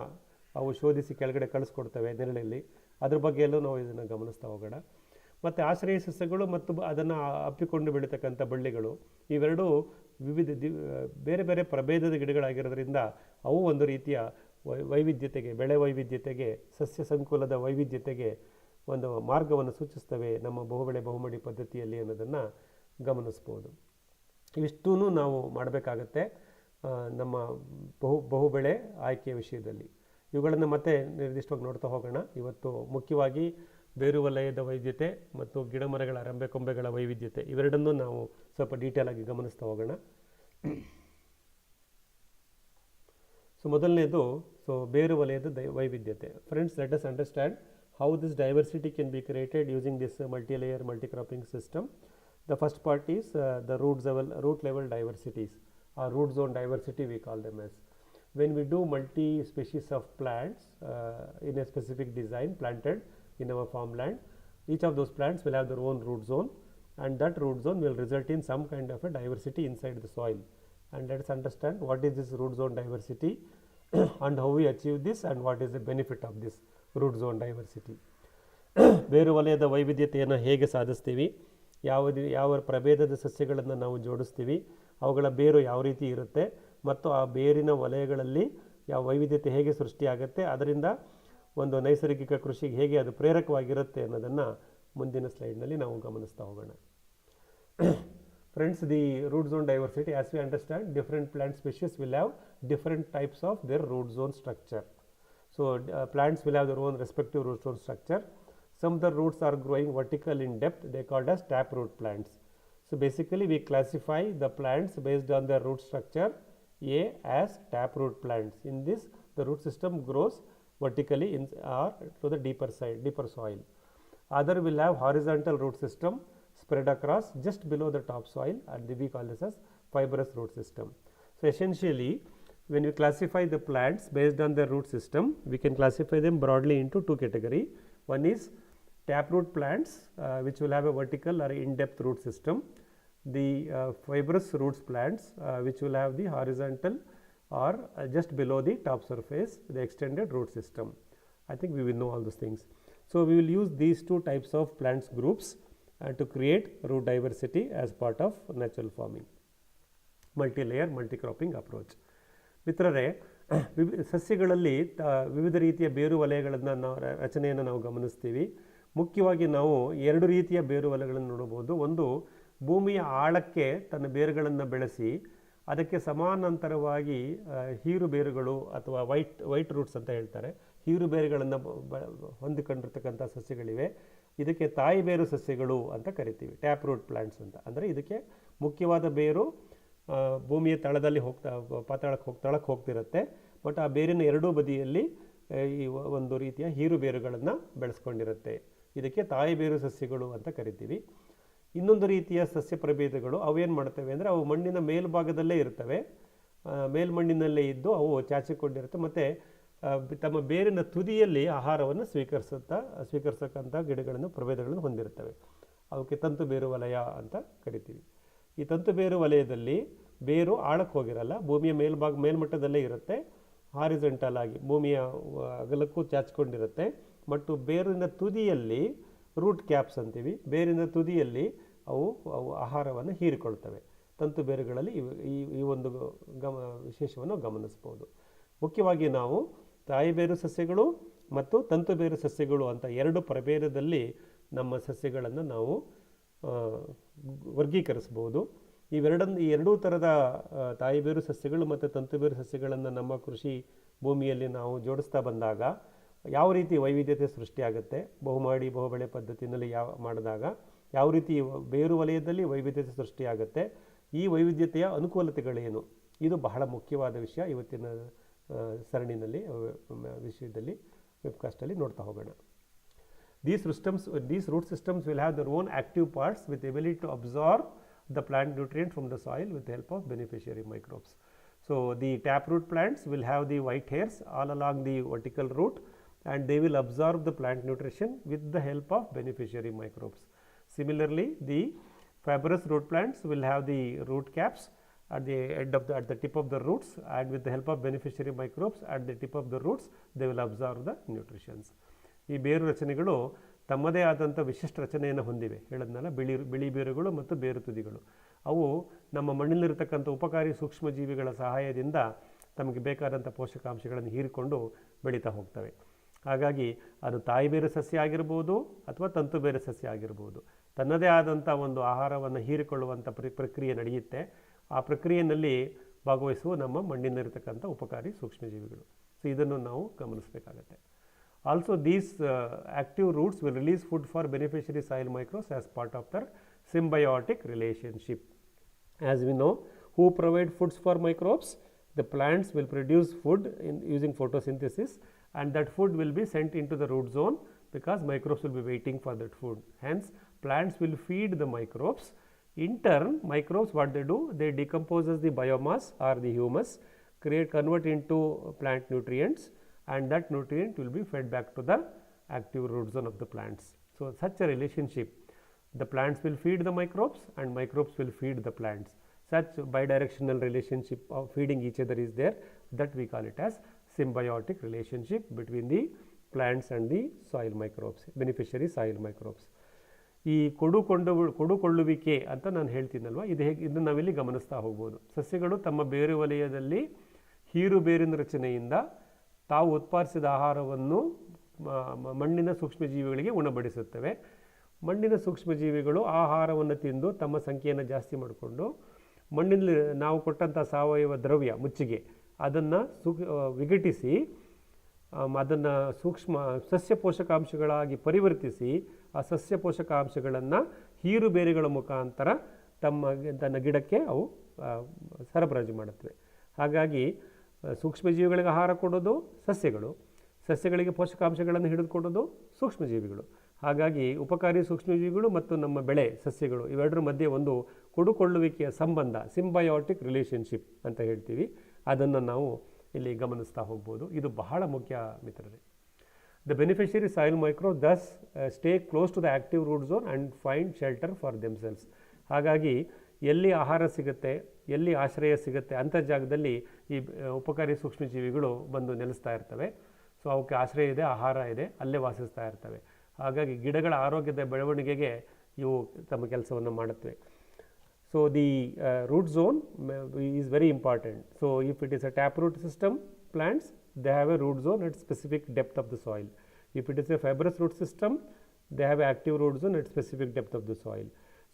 ಅವು ಶೋಧಿಸಿ ಕೆಳಗಡೆ ಕಳಿಸ್ಕೊಡ್ತವೆ ನೆರಳಲ್ಲಿ, ಅದ್ರ ಬಗ್ಗೆ ಎಲ್ಲೂ ನಾವು ಇದನ್ನು ಗಮನಿಸ್ತಾ ಹೋಗೋಣ. ಮತ್ತು ಆಶ್ರಯ ಸಸ್ಯಗಳು ಮತ್ತು ಅದನ್ನು ಅಪ್ಪಿಕೊಂಡು ಬೆಳೀತಕ್ಕಂಥ ಬಳ್ಳಿಗಳು, ಇವೆರಡೂ ಬೇರೆ ಬೇರೆ ಪ್ರಭೇದದ ಗಿಡಗಳಾಗಿರೋದ್ರಿಂದ ಅವು ಒಂದು ರೀತಿಯ ವೈವಿಧ್ಯತೆಗೆ, ಬೆಳೆ ವೈವಿಧ್ಯತೆಗೆ, ಸಸ್ಯ ಸಂಕುಲದ ವೈವಿಧ್ಯತೆಗೆ ಒಂದು ಮಾರ್ಗವನ್ನು ಸೂಚಿಸ್ತವೆ ನಮ್ಮ ಬಹುಬೆಳೆ ಬಹುಮಡಿ ಪದ್ಧತಿಯಲ್ಲಿ ಅನ್ನೋದನ್ನು ಗಮನಿಸ್ಬೋದು. ಇವಿಷ್ಟೂ ನಾವು ಮಾಡಬೇಕಾಗತ್ತೆ ನಮ್ಮ ಬಹುಬೆಳೆ ಆಯ್ಕೆಯ ವಿಷಯದಲ್ಲಿ. ಇವುಗಳನ್ನು ಮತ್ತೆ ನಿರ್ದಿಷ್ಟವಾಗಿ ನೋಡ್ತಾ ಹೋಗೋಣ. ಇವತ್ತು ಮುಖ್ಯವಾಗಿ ಬೇರು ವಲಯದ ವೈವಿಧ್ಯತೆ ಮತ್ತು ಗಿಡಮರಗಳ ರೆಂಬೆ ಕೊಂಬೆಗಳ ವೈವಿಧ್ಯತೆ ಇವೆರಡನ್ನೂ ನಾವು ಸ್ವಲ್ಪ ಡೀಟೇಲ್ ಆಗಿ ಗಮನಿಸ್ತಾ ಹೋಗೋಣ. ಸೊ ಮೊದಲನೇದು ಬೇರು ವಲಯದ ವೈವಿಧ್ಯತೆ. Friends, let us understand how this diversity can be created using this multi-layer multi-cropping system. The first part is the root level diversities, or root zone diversity we call them as. When we do multi-species of plants in a specific design planted in our farmland, each of those plants will have their own root zone, and that root zone will result in some kind of a diversity inside the soil. And let us understand what is this root zone diversity and how we achieve this and what is the benefit of this root zone diversity. ಬೇರು ವಲಯದ ವೈವಿಧ್ಯತೆಯನ್ನು ಹೇಗೆ ಸಾಧಿಸ್ತೀವಿ, ಯಾವ ಪ್ರಭೇದದ ಸಸ್ಯಗಳನ್ನು ನಾವು ಜೋಡಿಸ್ತೀವಿ, ಅವುಗಳ ಬೇರು ಯಾವ ರೀತಿ ಇರುತ್ತೆ ಮತ್ತು ಆ ಬೇರಿನ ವಲಯಗಳಲ್ಲಿ ಯಾವ ವೈವಿಧ್ಯತೆ ಹೇಗೆ ಸೃಷ್ಟಿಯಾಗುತ್ತೆ, ಅದರಿಂದ ಒಂದು ನೈಸರ್ಗಿಕ ಕೃಷಿಗೆ ಹೇಗೆ ಅದು ಪ್ರೇರಕವಾಗಿರುತ್ತೆ ಅನ್ನೋದನ್ನು ಮುಂದಿನ ಸ್ಲೈಡ್ನಲ್ಲಿ ನಾವು ಗಮನಿಸ್ತಾ ಹೋಗೋಣ. Friends, the root zone diversity, as we understand, different plant species will have different types of their root zone structure. So plants will have their own respective root zone structure. Some of the roots are growing vertical in depth, they are called as taproot plants. So basically we classify the plants based on their root structure A as taproot plants. In this, the root system grows vertically or to the deeper soil. Other will have horizontal root system spread across just below the topsoil, and we call this as fibrous root system. So essentially, when we classify the plants based on their root system, we can classify them broadly into two categories. One is taproot plants, which will have a vertical or in-depth root system. The fibrous roots plants, which will have the horizontal or just below the top surface, the extended root system. I think we will know all those things. So we will use these two types of plants groups to create root diversity as part of natural farming, multi-layer multi-cropping approach. ಮಿತ್ರರೇ, ಸಸ್ಯಗಳಲ್ಲಿ ವಿವಿಧ ರೀತಿಯ ಬೇರು ವಲಯಗಳನ್ನು ರಚನೆಯನ್ನು ನಾವು ಗಮನಿಸ್ತೀವಿ. ಮುಖ್ಯವಾಗಿ ನಾವು ಎರಡು ರೀತಿಯ ಬೇರು ವಲಯಗಳನ್ನು ನೋಡಬಹುದು. ಒಂದು, ಭೂಮಿಯ ಆಳಕ್ಕೆ ತನ್ನ ಬೇರುಗಳನ್ನು ಬೆಳೆಸಿ ಅದಕ್ಕೆ ಸಮಾನಾಂತರವಾಗಿ ಹೀರು ಬೇರುಗಳು ಅಥವಾ ವೈಟ್ ರೂಟ್ಸ್ ಅಂತ ಹೇಳ್ತಾರೆ, ಹೀರು ಬೇರುಗಳನ್ನು ಹೊಂದಿಕೊಂಡಿರ್ತಕ್ಕಂಥ ಸಸ್ಯಗಳಿವೆ. ಇದಕ್ಕೆ ತಾಯಿ ಬೇರು ಸಸ್ಯಗಳು ಅಂತ ಕರಿತೀವಿ, ಟ್ಯಾಪ್ ರೂಟ್ ಪ್ಲಾಂಟ್ಸ್ ಅಂತ. ಅಂದರೆ ಇದಕ್ಕೆ ಮುಖ್ಯವಾದ ಬೇರು ಭೂಮಿಯ ತಳದಲ್ಲಿ ತಳಕ್ಕೆ ಹೋಗ್ತಿರುತ್ತೆ, ಬಟ್ ಆ ಬೇರಿನ ಎರಡೂ ಬದಿಯಲ್ಲಿ ಈ ಒಂದು ರೀತಿಯ ಹೀರು ಬೇರುಗಳನ್ನು ಬೆಳೆಸ್ಕೊಂಡಿರುತ್ತೆ. ಇದಕ್ಕೆ ತಾಯಿ ಬೇರು ಸಸ್ಯಗಳು ಅಂತ ಕರಿತೀವಿ. ಇನ್ನೊಂದು ರೀತಿಯ ಸಸ್ಯ ಪ್ರಭೇದಗಳು ಅವೇನು ಮಾಡ್ತವೆ ಅಂದರೆ, ಅವು ಮಣ್ಣಿನ ಮೇಲ್ಭಾಗದಲ್ಲೇ ಇರ್ತವೆ, ಮೇಲ್ಮಣ್ಣಿನಲ್ಲೇ ಇದ್ದು ಅವು ಚಾಚಿಕೊಂಡಿರುತ್ತೆ ಮತ್ತು ತಮ್ಮ ಬೇರಿನ ತುದಿಯಲ್ಲಿ ಆಹಾರವನ್ನು ಸ್ವೀಕರಿಸಕ್ಕಂಥ ಗಿಡಗಳನ್ನು ಪ್ರಭೇದಗಳನ್ನು ಹೊಂದಿರುತ್ತವೆ. ಅವಕ್ಕೆ ತಂತು ಬೇರು ವಲಯ ಅಂತ ಕರಿತೀವಿ. ಈ ತಂತು ಬೇರು ವಲಯದಲ್ಲಿ ಬೇರು ಆಳಕ್ಕೆ ಹೋಗಿರಲ್ಲ, ಭೂಮಿಯ ಮೇಲ್ಮಟ್ಟದಲ್ಲೇ ಇರುತ್ತೆ, ಹಾರಿಜೆಂಟಲ್ ಆಗಿ ಭೂಮಿಯ ಅಗಲಕ್ಕೂ ಚಾಚಿಕೊಂಡಿರುತ್ತೆ. ಮತ್ತು ಬೇರಿನ ತುದಿಯಲ್ಲಿ ರೂಟ್ ಕ್ಯಾಪ್ಸ್ ಅಂತೀವಿ, ಬೇರಿನ ತುದಿಯಲ್ಲಿ ಅವು ಆಹಾರವನ್ನು ಹೀರಿಕೊಳ್ತವೆ. ತಂತು ಬೇರುಗಳಲ್ಲಿ ಈ ಒಂದು ವಿಶೇಷವನ್ನು ಗಮನಿಸ್ಬೋದು. ಮುಖ್ಯವಾಗಿ ನಾವು ತಾಯಿ ಬೇರು ಸಸ್ಯಗಳು ಮತ್ತು ತಂತು ಬೇರು ಸಸ್ಯಗಳು ಅಂತ ಎರಡು ಪ್ರಭೇದದಲ್ಲಿ ನಮ್ಮ ಸಸ್ಯಗಳನ್ನು ನಾವು ವರ್ಗೀಕರಿಸ್ಬೋದು. ಈ ಎರಡೂ ಥರದ ತಾಯಿ ಬೇರು ಸಸ್ಯಗಳು ಮತ್ತು ತಂತು ಬೇರು ಸಸ್ಯಗಳನ್ನು ನಮ್ಮ ಕೃಷಿ ಭೂಮಿಯಲ್ಲಿ ನಾವು ಜೋಡಿಸ್ತಾ ಬಂದಾಗ ಯಾವ ರೀತಿ ವೈವಿಧ್ಯತೆ ಸೃಷ್ಟಿಯಾಗುತ್ತೆ, ಬಹುಬೆಳೆ ಪದ್ಧತಿಯಲ್ಲಿ ಮಾಡಿದಾಗ ಯಾವ ರೀತಿ ಬೇರು ವಲಯದಲ್ಲಿ ವೈವಿಧ್ಯತೆ ಸೃಷ್ಟಿಯಾಗುತ್ತೆ, ಈ ವೈವಿಧ್ಯತೆಯ ಅನುಕೂಲತೆಗಳೇನು, ಇದು ಬಹಳ ಮುಖ್ಯವಾದ ವಿಷಯ ಇವತ್ತಿನ ಸರಣಿನಲ್ಲಿ ವಿಷಯದಲ್ಲಿ ವೆಬ್ಕಾಸ್ಟಲ್ಲಿ ನೋಡ್ತಾ ಹೋಗೋಣ. These root systems will have their own active parts with the ability to absorb the plant nutrient from the soil with the help of beneficiary microbes. So the taproot plants will have the white hairs all along the vertical root, and they will absorb the plant nutrition with the help of beneficiary microbes. Similarly, the fibrous root plants will have the root caps at the tip of the roots, and with the help of beneficiary microbes at the tip of the roots, they will absorb the nutritions. ಈ ಬೇರು ರಚನೆಗಳು ತಮ್ಮದೇ ಆದಂಥ ವಿಶಿಷ್ಟ ರಚನೆಯನ್ನು ಹೊಂದಿವೆ. ಹೇಳಿದ್ನಲ್ಲ, ಬಿಳಿ ಬೇರುಗಳು ಮತ್ತು ಬೇರು ತುದಿಗಳು. ಅವು ನಮ್ಮ ಮಣ್ಣಿನಲ್ಲಿರತಕ್ಕಂಥ ಉಪಕಾರಿ ಸೂಕ್ಷ್ಮಜೀವಿಗಳ ಸಹಾಯದಿಂದ ತಮಗೆ ಬೇಕಾದಂಥ ಪೋಷಕಾಂಶಗಳನ್ನು ಹೀರಿಕೊಂಡು ಬೆಳೀತಾ ಹೋಗ್ತವೆ. ಹಾಗಾಗಿ ಅದು ತಾಯಿ ಬೇರು ಸಸ್ಯ ಆಗಿರ್ಬೋದು ಅಥವಾ ತಂತು ಬೇರು ಸಸ್ಯ ಆಗಿರ್ಬೋದು, ತನ್ನದೇ ಆದಂಥ ಒಂದು ಆಹಾರವನ್ನು ಹೀರಿಕೊಳ್ಳುವಂಥ ಪ್ರಕ್ರಿಯೆ ನಡೆಯುತ್ತೆ. ಆ ಪ್ರಕ್ರಿಯೆಯಲ್ಲಿ ಭಾಗವಹಿಸುವ ನಮ್ಮ ಮಣ್ಣಿನಲ್ಲಿರತಕ್ಕಂಥ ಉಪಕಾರಿ ಸೂಕ್ಷ್ಮಜೀವಿಗಳು. ಸೊ ಇದನ್ನು ನಾವು ಗಮನಿಸಬೇಕಾಗತ್ತೆ. Also these active roots will release food for beneficiary soil microbes as part of their symbiotic relationship. As we know, who provide foods for microbes? The plants will produce food using photosynthesis, and that food will be sent into the root zone because microbes will be waiting for that food. Hence, plants will feed the microbes. In turn, microbes, what they do? They decompose the biomass or the humus, convert into plant nutrients, and that nutrient will be fed back to the active root zone of the plants. So, such a relationship. The plants will feed the microbes and microbes will feed the plants. Such bidirectional relationship of feeding each other is there, that we call it as symbiotic relationship between the plants and the soil microbes, beneficiary soil microbes. ಈ ಕೊಡುಕೊಳ್ಳುವಿಕೆ ಅಂತ ನಾನು ಹೇಳ್ತೀನಲ್ವ, ಇದನ್ನು ನಾವಿಲ್ಲಿ ಗಮನಿಸ್ತಾ ಹೋಗ್ಬೋದು. ಸಸ್ಯಗಳು ತಮ್ಮ ಬೇರು ವಲಯದಲ್ಲಿ ಹೀರು ಬೇರಿನ ರಚನೆಯಿಂದ ತಾವು ಉತ್ಪಾದಿಸಿದ ಆಹಾರವನ್ನು ಮಣ್ಣಿನ ಸೂಕ್ಷ್ಮಜೀವಿಗಳಿಗೆ ಉಣಬಡಿಸುತ್ತವೆ. ಮಣ್ಣಿನ ಸೂಕ್ಷ್ಮಜೀವಿಗಳು ಆಹಾರವನ್ನು ತಿಂದು ತಮ್ಮ ಸಂಖ್ಯೆಯನ್ನು ಜಾಸ್ತಿ ಮಾಡಿಕೊಂಡು ಮಣ್ಣಿನಲ್ಲಿ ನಾವು ಕೊಟ್ಟಂಥ ಸಾವಯವ ದ್ರವ್ಯ ಮುಚ್ಚಿಗೆ ಅದನ್ನು ವಿಘಟಿಸಿ ಅದನ್ನು ಸಸ್ಯ ಪೋಷಕಾಂಶಗಳಾಗಿ ಪರಿವರ್ತಿಸಿ ಆ ಸಸ್ಯ ಪೋಷಕಾಂಶಗಳನ್ನು ಹೀರು ಬೇರುಗಳ ಮುಖಾಂತರ ತನ್ನ ಗಿಡಕ್ಕೆ ಅವು ಸರಬರಾಜು ಮಾಡುತ್ತವೆ. ಹಾಗಾಗಿ ಸೂಕ್ಷ್ಮಜೀವಿಗಳಿಗೆ ಆಹಾರ ಕೊಡೋದು ಸಸ್ಯಗಳಿಗೆ ಪೋಷಕಾಂಶಗಳನ್ನು ಹಿಡಿದುಕೊಡೋದು ಸೂಕ್ಷ್ಮಜೀವಿಗಳು. ಹಾಗಾಗಿ ಉಪಕಾರಿ ಸೂಕ್ಷ್ಮಜೀವಿಗಳು ಮತ್ತು ನಮ್ಮ ಬೆಳೆ ಸಸ್ಯಗಳು ಇವೆರಡರ ಮಧ್ಯೆ ಒಂದು ಕೊಡುಕೊಳ್ಳುವಿಕೆಯ ಸಂಬಂಧ, ಸಿಂಬಯೋಟಿಕ್ ರಿಲೇಷನ್ಶಿಪ್ ಅಂತ ಹೇಳ್ತೀವಿ, ಅದನ್ನು ನಾವು ಇಲ್ಲಿ ಗಮನಿಸ್ತಾ ಹೋಗ್ಬೋದು. ಇದು ಬಹಳ ಮುಖ್ಯ ಮಿತ್ರರೇ. The beneficiary soil microbes stay close to the active root zone and find shelter for themselves. ಹಾಗಾಗಿ ಎಲ್ಲಿ ಆಹಾರ ಸಿಗುತ್ತೆ, ಎಲ್ಲಿ ಆಶ್ರಯ ಸಿಗುತ್ತೆ ಅಂಥ ಜಾಗದಲ್ಲಿ ಈ ಉಪಕಾರಿ ಸೂಕ್ಷ್ಮಜೀವಿಗಳು ಬಂದು ನೆಲೆಸ್ತಾ ಇರ್ತವೆ. ಸೊ ಅವಕ್ಕೆ ಆಶ್ರಯ ಇದೆ, ಆಹಾರ ಇದೆ, ಅಲ್ಲೇ ವಾಸಿಸ್ತಾ ಇರ್ತವೆ. ಹಾಗಾಗಿ ಗಿಡಗಳ ಆರೋಗ್ಯದ ಬೆಳವಣಿಗೆಗೆ ಇವು ತಮ್ಮ ಕೆಲಸವನ್ನು ಮಾಡುತ್ತವೆ. So the root zone is very important. So if it is a tap root system plants, they have a root zone at specific depth of the soil. If it is a fibrous root system, they have an active root zone at specific depth of the soil.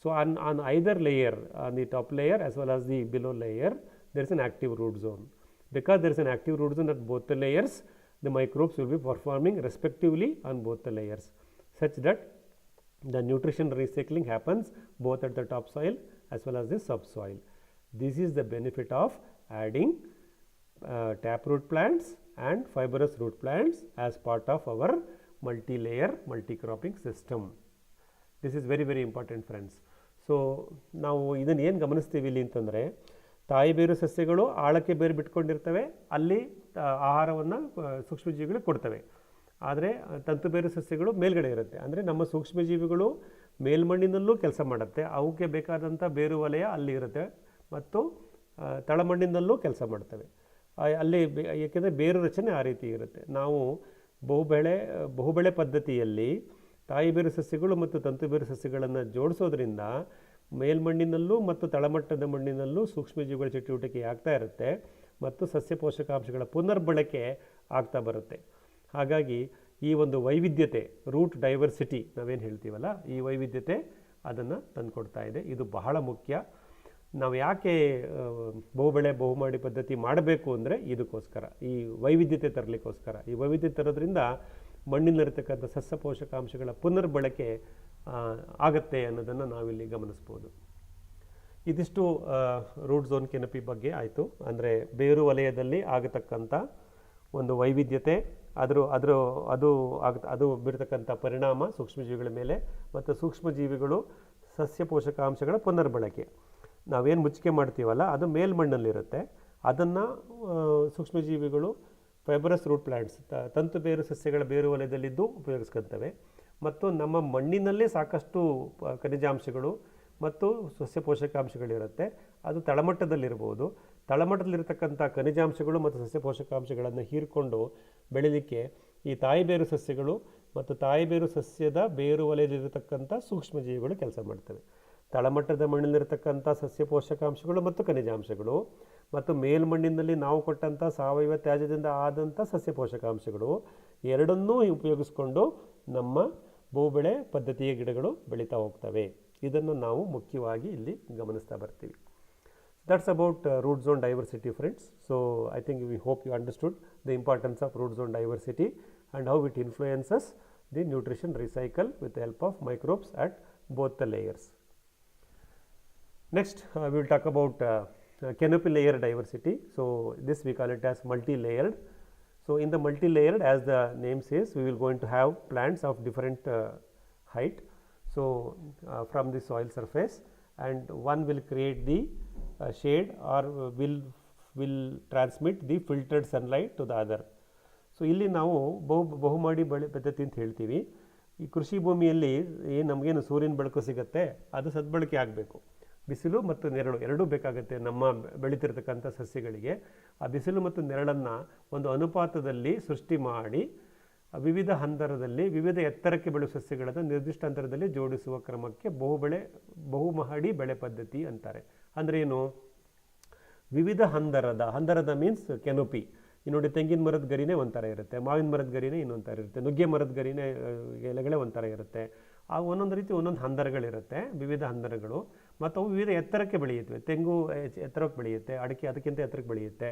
So on either layer, on the top layer as well as the below layer, there is an active root zone. Because there is an active root zone at both the layers, the microbes will be performing respectively on both the layers, such that the nutrition recycling happens both at the top soil as well as the subsoil. This is the benefit of adding taproot plants and fibrous root plants as part of our multi-layer multi-cropping system. This is very very important, friends. So ನಾವು ಇದನ್ನು ಏನು ಗಮನಿಸ್ತೀವಿ ಇಲ್ಲಿ ಅಂತಂದರೆ, ತಾಯಿ ಬೇರು ಸಸ್ಯಗಳು ಆಳಕ್ಕೆ ಬೇರು ಬಿಟ್ಕೊಂಡಿರ್ತವೆ, ಅಲ್ಲಿ ಆಹಾರವನ್ನು ಸೂಕ್ಷ್ಮಜೀವಿಗಳಿಗೆ ಕೊಡ್ತವೆ. ಆದರೆ ತಂತು ಬೇರು ಸಸ್ಯಗಳು ಮೇಲ್ಗಡೆ ಇರುತ್ತೆ. ಅಂದರೆ ನಮ್ಮ ಸೂಕ್ಷ್ಮಜೀವಿಗಳು ಮೇಲ್ಮಣ್ಣಿನಲ್ಲೂ ಕೆಲಸ ಮಾಡುತ್ತೆ, ಅವಕ್ಕೆ ಬೇಕಾದಂಥ ಬೇರು ವಲಯ ಅಲ್ಲಿ ಇರುತ್ತೆ, ಮತ್ತು ತಳಮಣ್ಣಿನಲ್ಲೂ ಕೆಲಸ ಮಾಡ್ತವೆ ಅಲ್ಲಿ. ಏಕೆಂದರೆ ಬೇರು ರಚನೆ ಆ ರೀತಿ ಇರುತ್ತೆ. ನಾವು ಬಹುಬೆಳೆ ಪದ್ಧತಿಯಲ್ಲಿ ತಾಯಿ ಬೇರು ಸಸ್ಯಗಳು ಮತ್ತು ತಂತು ಬೇರು ಸಸ್ಯಗಳನ್ನು ಜೋಡಿಸೋದ್ರಿಂದ ಮೇಲ್ಮಣ್ಣಿನಲ್ಲೂ ಮತ್ತು ತಳಮಟ್ಟದ ಮಣ್ಣಿನಲ್ಲೂ ಸೂಕ್ಷ್ಮಜೀವಿಗಳ ಚಟುವಟಿಕೆ ಆಗ್ತಾ ಇರುತ್ತೆ ಮತ್ತು ಸಸ್ಯ ಪೋಷಕಾಂಶಗಳ ಪುನರ್ಬಳಕೆ ಆಗ್ತಾ ಬರುತ್ತೆ. ಹಾಗಾಗಿ ಈ ಒಂದು ವೈವಿಧ್ಯತೆ, ರೂಟ್ ಡೈವರ್ಸಿಟಿ ನಾವೇನು ಹೇಳ್ತೀವಲ್ಲ, ಈ ವೈವಿಧ್ಯತೆ ಅದನ್ನು ತಂದುಕೊಡ್ತಾ ಇದೆ. ಇದು ಬಹಳ ಮುಖ್ಯ. ನಾವು ಯಾಕೆ ಬಹುಬೆಳೆ ಬಹುಮಾಡಿ ಪದ್ಧತಿ ಮಾಡಬೇಕು ಅಂದರೆ ಇದಕ್ಕೋಸ್ಕರ, ಈ ವೈವಿಧ್ಯತೆ ತರಲಿಕ್ಕೋಸ್ಕರ. ಈ ವೈವಿಧ್ಯತೆ ತರೋದ್ರಿಂದ ಮಣ್ಣಿನಲ್ಲಿರ್ತಕ್ಕಂಥ ಸಸ್ಯ ಪೋಷಕಾಂಶಗಳ ಪುನರ್ಬಳಕೆ ಆಗತ್ತೆ ಅನ್ನೋದನ್ನು ನಾವಿಲ್ಲಿ ಗಮನಿಸ್ಬೋದು. ಇದಿಷ್ಟು ರೂಟ್ ಝೋನ್ ಕೆನಪಿ ಬಗ್ಗೆ ಆಯಿತು. ಅಂದರೆ ಬೇರು ವಲಯದಲ್ಲಿ ಆಗತಕ್ಕಂಥ ಒಂದು ವೈವಿಧ್ಯತೆ, ಅದು ಬೀರ್ತಕ್ಕಂಥ ಪರಿಣಾಮ ಸೂಕ್ಷ್ಮಜೀವಿಗಳ ಮೇಲೆ, ಮತ್ತು ಸೂಕ್ಷ್ಮಜೀವಿಗಳು ಸಸ್ಯ ಪೋಷಕಾಂಶಗಳ ಪುನರ್ಬಳಕೆ. ನಾವೇನು ಮುಚ್ಚಿಕೆ ಮಾಡ್ತೀವಲ್ಲ ಅದು ಮೇಲ್ಮಣ್ಣಲ್ಲಿರುತ್ತೆ, ಅದನ್ನು ಸೂಕ್ಷ್ಮಜೀವಿಗಳು ಫೈಬರಸ್ ರೂಟ್ ಪ್ಲ್ಯಾಂಟ್ಸ್ ತಂತು ಬೇರು ಸಸ್ಯಗಳ ಬೇರು ವಲಯದಲ್ಲಿದ್ದು ಉಪಯೋಗಿಸ್ಕೊಳ್ತವೆ. ಮತ್ತು ನಮ್ಮ ಮಣ್ಣಿನಲ್ಲೇ ಸಾಕಷ್ಟು ಖನಿಜಾಂಶಗಳು ಮತ್ತು ಸಸ್ಯ ಪೋಷಕಾಂಶಗಳಿರುತ್ತೆ. ಅದು ತಳಮಟ್ಟದಲ್ಲಿರ್ಬೋದು. ತಳಮಟ್ಟದಲ್ಲಿರ್ತಕ್ಕಂಥ ಖನಿಜಾಂಶಗಳು ಮತ್ತು ಸಸ್ಯ ಪೋಷಕಾಂಶಗಳನ್ನು ಹೀರಿಕೊಂಡು ಬೆಳೀಲಿಕ್ಕೆ ಈ ತಾಯಿ ಬೇರು ಸಸ್ಯಗಳು ಮತ್ತು ತಾಯಿ ಬೇರು ಸಸ್ಯದ ಬೇರು ವಲಯದಲ್ಲಿರತಕ್ಕಂಥ ಸೂಕ್ಷ್ಮಜೀವಿಗಳು ಕೆಲಸ ಮಾಡ್ತವೆ. ತಳಮಟ್ಟದ ಮಣ್ಣಿನಲ್ಲಿರತಕ್ಕಂಥ ಸಸ್ಯ ಪೋಷಕಾಂಶಗಳು ಮತ್ತು ಖನಿಜಾಂಶಗಳು ಮತ್ತು ಮೇಲ್ಮಣ್ಣಿನಲ್ಲಿ ನಾವು ಕೊಟ್ಟಂಥ ಸಾವಯವ ತ್ಯಾಜ್ಯದಿಂದ ಆದಂಥ ಸಸ್ಯ ಪೋಷಕಾಂಶಗಳು ಎರಡನ್ನೂ ಉಪಯೋಗಿಸ್ಕೊಂಡು ನಮ್ಮ ಬಹುಬೆಳೆ ಪದ್ಧತಿಯ ಗಿಡಗಳು ಬೆಳೀತಾ ಹೋಗ್ತವೆ. ಇದನ್ನು ನಾವು ಮುಖ್ಯವಾಗಿ ಇಲ್ಲಿ ಗಮನಿಸ್ತಾ ಬರ್ತೀವಿ. That's about root zone diversity, friends. So I think we hope you understood the importance of root zone diversity and how it influences the nutrition recycle with the help of microbes at both the layers. Next we will talk about canopy layer diversity. So this we call it as multi-layered. So in the multi-layered, as the name says, we will going to have plants of different height. So from the soil surface, and one will create the shade or will transmit the filtered sunlight to the other. So ಇಲ್ಲಿ ನಾವು ಬಹುಮಾಡಿ ಬೆಳೆ ಪದ್ಧತಿ ಅಂತ ಹೇಳ್ತೀವಿ. ಈ ಕೃಷಿ ಭೂಮಿಯಲ್ಲಿ ನಮಗೇನು ಸೂರ್ಯನ ಬೆಳಕು ಸಿಗುತ್ತೆ ಅದು ಸದ್ಬಳಕೆ ಆಗಬೇಕು. ಬಿಸಿಲು ಮತ್ತು ನೆರಳು ಎರಡೂ ಬೇಕಾಗುತ್ತೆ ನಮ್ಮ ಬೆಳೀತಿರ್ತಕ್ಕಂಥ ಸಸ್ಯಗಳಿಗೆ. ಆ ಬಿಸಿಲು ಮತ್ತು ನೆರಳನ್ನು ಒಂದು ಅನುಪಾತದಲ್ಲಿ ಸೃಷ್ಟಿ ಮಾಡಿ ವಿವಿಧ ಹಂತರದಲ್ಲಿ ವಿವಿಧ ಎತ್ತರಕ್ಕೆ ಬೆಳೆಯುವ ಸಸ್ಯಗಳನ್ನು ನಿರ್ದಿಷ್ಟ ಅಂತರದಲ್ಲಿ ಜೋಡಿಸುವ ಕ್ರಮಕ್ಕೆ ಬಹುಮಹಡಿ ಬೆಳೆ ಪದ್ಧತಿ ಅಂತಾರೆ. ಅಂದರೆ ಏನು? ವಿವಿಧ ಹಂದರದ ಮೀನ್ಸ್ ಕೆನೋಪಿ. ನೋಡಿ, ತೆಂಗಿನ ಮರದ ಗರಿನೇ ಒಂಥರ ಇರುತ್ತೆ, ಮಾವಿನ ಮರದ ಗರಿನೇ ಇನ್ನೊಂದು ಥರ ಇರುತ್ತೆ, ನುಗ್ಗೆ ಮರದ ಗರಿನೇ ಎಲೆಗಳೇ ಒಂಥರ ಇರುತ್ತೆ. ಆ ಒಂದೊಂದು ರೀತಿ ಒಂದೊಂದು ಹಂದರಗಳಿರುತ್ತೆ, ವಿವಿಧ ಹಂದರಗಳು. ಮತ್ತು ಅವು ವಿವಿಧ ಎತ್ತರಕ್ಕೆ ಬೆಳೆಯುತ್ತವೆ. ತೆಂಗು ಎತ್ತರಕ್ಕೆ ಬೆಳೆಯುತ್ತೆ, ಅಡಿಕೆ ಅದಕ್ಕಿಂತ ಎತ್ತರಕ್ಕೆ ಬೆಳೆಯುತ್ತೆ,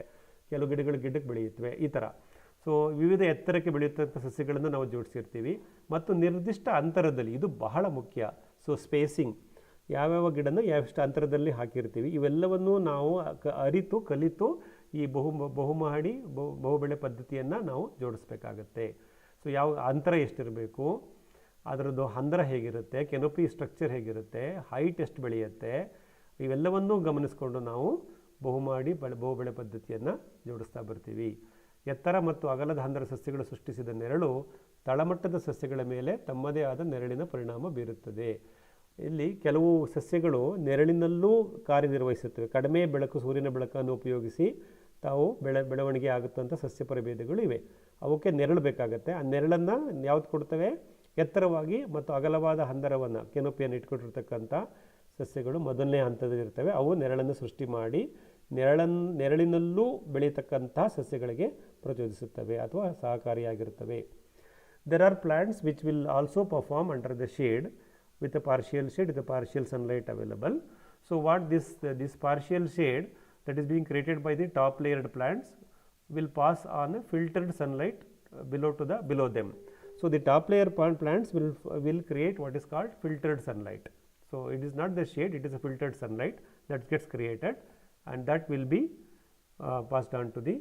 ಕೆಲವು ಗಿಡಕ್ಕೆ ಬೆಳೆಯುತ್ತವೆ, ಈ ಥರ. ಸೊ ವಿವಿಧ ಎತ್ತರಕ್ಕೆ ಬೆಳೆಯುತ್ತಂಥ ಸಸ್ಯಗಳನ್ನು ನಾವು ಜೋಡಿಸಿರ್ತೀವಿ. ಮತ್ತು ನಿರ್ದಿಷ್ಟ ಅಂತರದಲ್ಲಿ, ಇದು ಬಹಳ ಮುಖ್ಯ. ಸೊ ಸ್ಪೇಸಿಂಗ್, ಯಾವ್ಯಾವ ಗಿಡನ ಯಾವೆಷ್ಟು ಅಂತರದಲ್ಲಿ ಹಾಕಿರ್ತೀವಿ, ಇವೆಲ್ಲವನ್ನೂ ನಾವು ಕಲಿತು ಈ ಬಹುಮಹಡಿ ಬಹುಬೆಳೆ ಪದ್ಧತಿಯನ್ನು ನಾವು ಜೋಡಿಸ್ಬೇಕಾಗತ್ತೆ. ಸೊ ಯಾವ ಅಂತರ ಎಷ್ಟಿರಬೇಕು, ಅದರದ್ದು ಹಂದರ ಹೇಗಿರುತ್ತೆ, ಕೆನೋಪಿ ಸ್ಟ್ರಕ್ಚರ್ ಹೇಗಿರುತ್ತೆ, ಹೈಟ್ ಎಷ್ಟು ಬೆಳೆಯುತ್ತೆ, ಇವೆಲ್ಲವನ್ನೂ ಗಮನಿಸ್ಕೊಂಡು ನಾವು ಬಹುಬೆಳೆ ಪದ್ಧತಿಯನ್ನು ಜೋಡಿಸ್ತಾ ಬರ್ತೀವಿ. ಎತ್ತರ ಮತ್ತು ಅಗಲದ ಹಂದರ ಸಸ್ಯಗಳು ಸೃಷ್ಟಿಸಿದ ನೆರಳು ತಳಮಟ್ಟದ ಸಸ್ಯಗಳ ಮೇಲೆ ತಮ್ಮದೇ ಆದ ನೆರಳಿನ ಪರಿಣಾಮ ಬೀರುತ್ತದೆ. ಇಲ್ಲಿ ಕೆಲವು ಸಸ್ಯಗಳು ನೆರಳಿನಲ್ಲೂ ಕಾರ್ಯನಿರ್ವಹಿಸುತ್ತವೆ. ಕಡಿಮೆ ಬೆಳಕು, ಸೂರ್ಯನ ಬೆಳಕನ್ನು ಉಪಯೋಗಿಸಿ ತಾವು ಬೆಳವಣಿಗೆ ಆಗುತ್ತಂಥ ಸಸ್ಯ ಪ್ರಭೇದಗಳು ಇವೆ. ಅವಕ್ಕೆ ನೆರಳು ಬೇಕಾಗುತ್ತೆ. ಆ ನೆರಳನ್ನು ಯಾವ್ದು ಕೊಡ್ತವೆ? ಎತ್ತರವಾಗಿ ಮತ್ತು ಅಗಲವಾದ ಹಂದರವನ್ನು, ಕೆನೋಪಿಯನ್ನು ಇಟ್ಕೊಂಡಿರ್ತಕ್ಕಂಥ ಸಸ್ಯಗಳು ಮೊದಲನೇ ಹಂತದಲ್ಲಿರ್ತವೆ. ಅವು ನೆರಳನ್ನು ಸೃಷ್ಟಿ ಮಾಡಿ ನೆರಳಿನಲ್ಲೂ ಬೆಳೀತಕ್ಕಂಥ ಸಸ್ಯಗಳಿಗೆ ಪ್ರಚೋದಿಸುತ್ತವೆ ಅಥವಾ ಸಹಕಾರಿಯಾಗಿರುತ್ತವೆ. There are plants which will also perform under the shade with a partial shade, with a partial sunlight available. So what this partial shade that is being created by the top layered plants will pass on a filtered sunlight below them. So the top layer plants will create what is called filtered sunlight. So it is not the shade, it is a filtered sunlight that gets created, and that will be passed on to the